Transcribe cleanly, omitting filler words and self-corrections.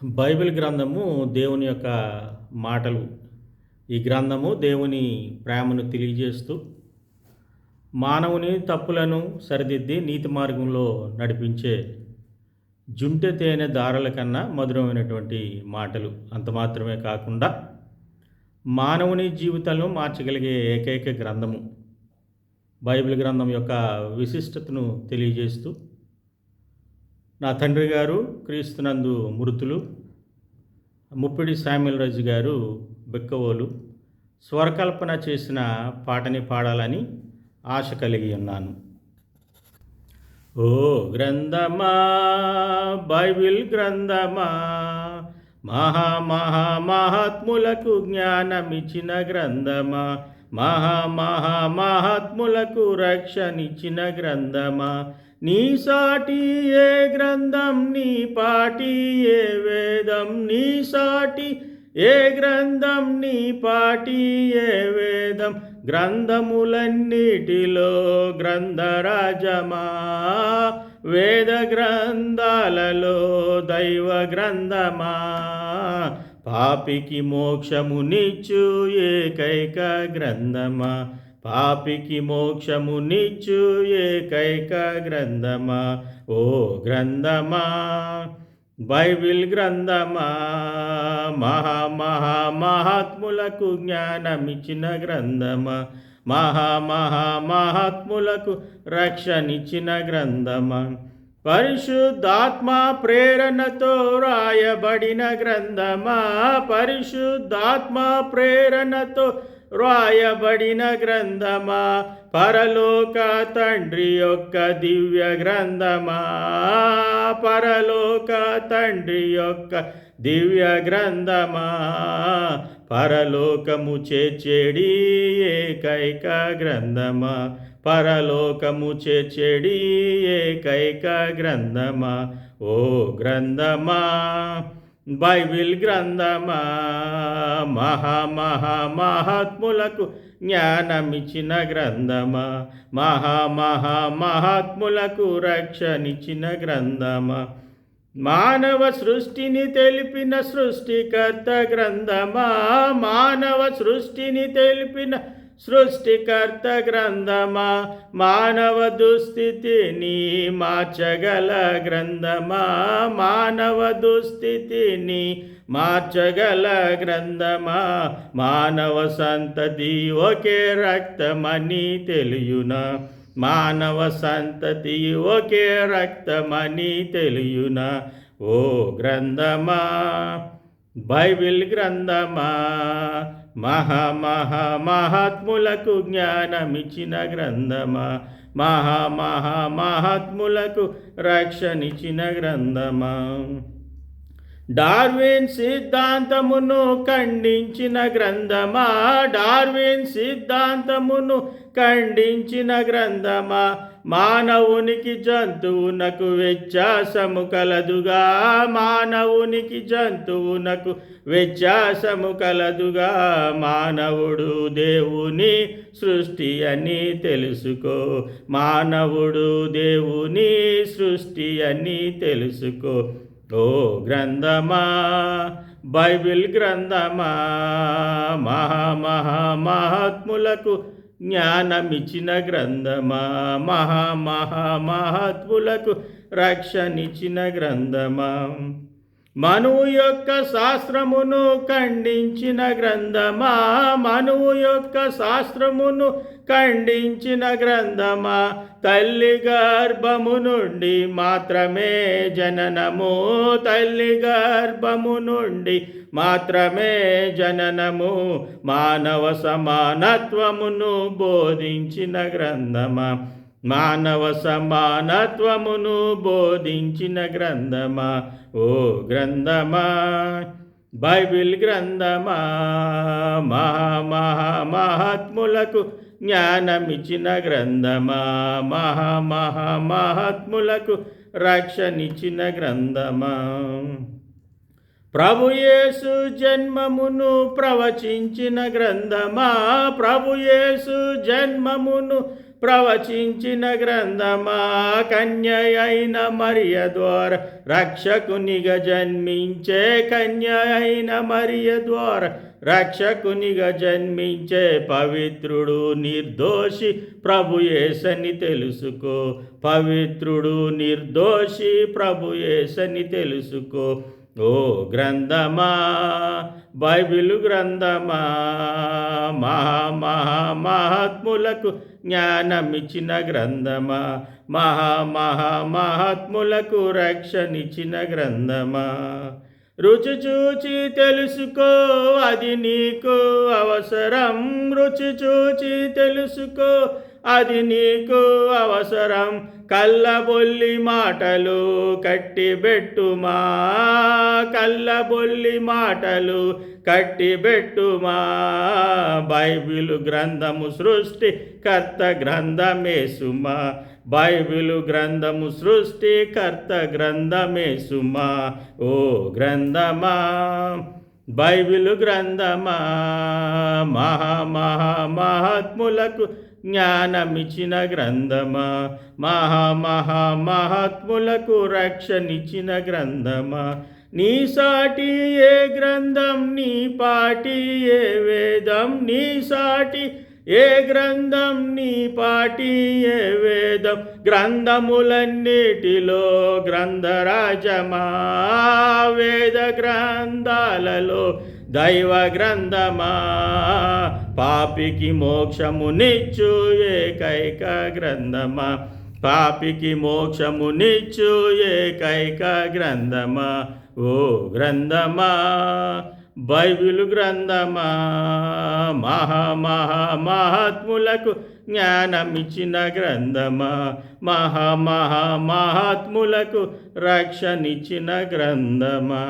Bible గ్రంథము దేవుని యొక్క మాటలు. ఈ గ్రంథము దేవుని ప్రేమను తెలియజేస్తూ, మానవుని తప్పులను సరిదిద్ది నీతి మార్గంలో నడిపించే జుంటె తేనె దారుల కన్నా మధురమైనటువంటి మాటలు. అంత మాత్రమే కాకుండా మానవుని జీవితాలను మార్చగలిగే ఏకైక గ్రంథము బైబిల్ గ్రంథం యొక్క విశిష్టతను తెలియజేస్తూ, నా తండ్రి గారు క్రీస్తునందు మృతులు ముప్పిడి శామ్యూల్ రాజు గారు బెక్కవోలు స్వరకల్పన చేసిన పాటని పాడాలని ఆశ కలిగి ఉన్నాను. ఓ గ్రంథమా, బైబిల్ గ్రంథమా, మహాత్ములకు జ్ఞానమిచ్చిన గ్రంథమా, మహాత్ములకు రక్షణిచ్చిన గ్రంథమా, నీ సాటి ఏ గ్రంథం, నీ పాటి ఏ వేదం, నీ సాటి ఏ గ్రంథం, నీ పాటి ఏ వేదం, గ్రంథములన్నిటిలో గ్రంథరాజమా, వేద గ్రంథాలలో దైవ గ్రంథమా, పాపికి మోక్షమునిచ్చు ఏకైక గ్రంథమా, పాపికి మోక్షమునిచ్చు ఏకైక గ్రంథమా, ఓ గ్రంథమా, బైబిల్ గ్రంథమా, మహాత్ములకు జ్ఞానమిచ్చిన గ్రంథమా, మహాత్ములకు రక్షణిచ్చిన గ్రంథమా, పరిశుద్ధాత్మ ప్రేరణతో రాయబడిన గ్రంథమా, పరిశుద్ధాత్మ ప్రేరణతో రాయబడిన గ్రంథమా, పరలోక తండ్రి యొక్క దివ్య గ్రంథమా, పరలోక తండ్రి యొక్క దివ్య గ్రంథమా, పరలోకము చేర్చేడి ఏకైక గ్రంథమా, పరలోకము చేర్చేడి ఏకైక గ్రంథమా, ఓ గ్రంథమా, బైబిల్ గ్రంథమా, మహాత్ములకు జ్ఞానమిచ్చిన గ్రంథమా, మహాత్ములకు రక్షణిచ్చిన గ్రంథమా, మానవ సృష్టిని తెలిపిన సృష్టికర్త గ్రంథమా, మానవ సృష్టిని తెలిపిన సృష్టికర్త గ్రంథమా, మానవ దుస్థితిని మార్చగల గ్రంథమా, మానవ దుస్థితిని మార్చగల గ్రంథమా, మానవ సంతతి ఒకే రక్తమని తెలియునా, మానవ సంతతి ఒకే రక్తమని తెలియునా, ఓ గ్రంథమా, బైబిల్ గ్రంథమా, మహాత్ములకు జ్ఞానమిచ్చిన గ్రంథమా, మహాత్ములకు రక్షణిచ్చిన గ్రంథమా, డార్విన్ సిద్ధాంతమును ఖండించిన గ్రంథమా, డార్విన్ సిద్ధాంతమును ఖండించిన గ్రంథమా, మానవునికి జంతువునకు వ్యత్యాసము కలదుగా, మానవునికి జంతువునకు వ్యత్యాసము కలదుగా, మానవుడు దేవుని సృష్టి అని తెలుసుకో, మానవుడు దేవుని సృష్టి అని తెలుసుకో, ఓ గ్రంథమా, బైబిల్ గ్రంథమా, మహాత్ములకు జ్ఞానమిచ్చిన గ్రంథమా, మహాత్ములకు రక్షణిచ్చిన గ్రంథమా, మనువు యొక్క శాస్త్రమును ఖండించిన గ్రంథమా, మనువు యొక్క శాస్త్రమును ఖండించిన గ్రంథమా, తల్లి గర్భము నుండి మాత్రమే జననము, తల్లి గర్భము నుండి మాత్రమే జననము, మానవ సమానత్వమును బోధించిన గ్రంథమా, మానవ సమానత్వమును బోధించిన గ్రంథమా, ఓ గ్రంథమా, బైబిల్ గ్రంథమా, మహాత్ములకు జ్ఞానమిచ్చిన గ్రంథమా, మహాత్ములకు రక్షణిచ్చిన గ్రంథమా, ప్రభుయేసు జన్మమును ప్రవచించిన గ్రంథమా, ప్రభుయేసు జన్మమును ప్రవచించిన గ్రంథమా, కన్య అయిన మరియ ద్వారా రక్షకునిగా జన్మించే, కన్య అయిన మరియ ద్వారా రక్షకునిగా జన్మించే పవిత్రుడు నిర్దోషి ప్రభు యేసని తెలుసుకో, పవిత్రుడు నిర్దోషి ప్రభు యేసని తెలుసుకో. ఓ గ్రంథమా, బైబిలు గ్రంథమా, మహాత్ములకు జ్ఞానమిచ్చిన గ్రంథమా, మహాత్ములకు రక్షణిచ్చిన గ్రంథమా. రుచి చూచి తెలుసుకో, అది నీకు అవసరం. రుచి చూచి తెలుసుకో, అది నీకు అవసరం. కళ్ళబొల్లి మాటలు కట్టిబెట్టుమా, కళ్ళబొల్లి మాటలు కట్టిబెట్టుమా. బైబిలు గ్రంథము సృష్టికర్త గ్రంథమే సుమా, బైబిలు గ్రంథము సృష్టికర్త గ్రంథమే సుమా. ఓ గ్రంథమా, బైబిలు గ్రంథమా, మహాత్ములకు జ్ఞానమిచ్చిన గ్రంథమా, మహాత్ములకు రక్షణిచ్చిన గ్రంథమా. నీ సాటి ఏ గ్రంథం, నీ పాటి ఏ వేదం, నీ సాటి ఏ గ్రంథం, నీ పాటి ఏ వేదం. గ్రంథములన్నిటిలో గ్రంథరాజమా, వేద గ్రంథాలలో దైవ గ్రంథమా. పాపికి మోక్షమునిచ్చు ఏకైక గ్రంథమా, పాపికి మోక్షమునిచ్చు ఏకైక గ్రంథమా. ఓ గ్రంథమా, బైబిలు గ్రంథమా, మహాత్ములకు జ్ఞానమిచ్చిన గ్రంథమా, మహాత్ములకు రక్షణిచ్చిన గ్రంథమా.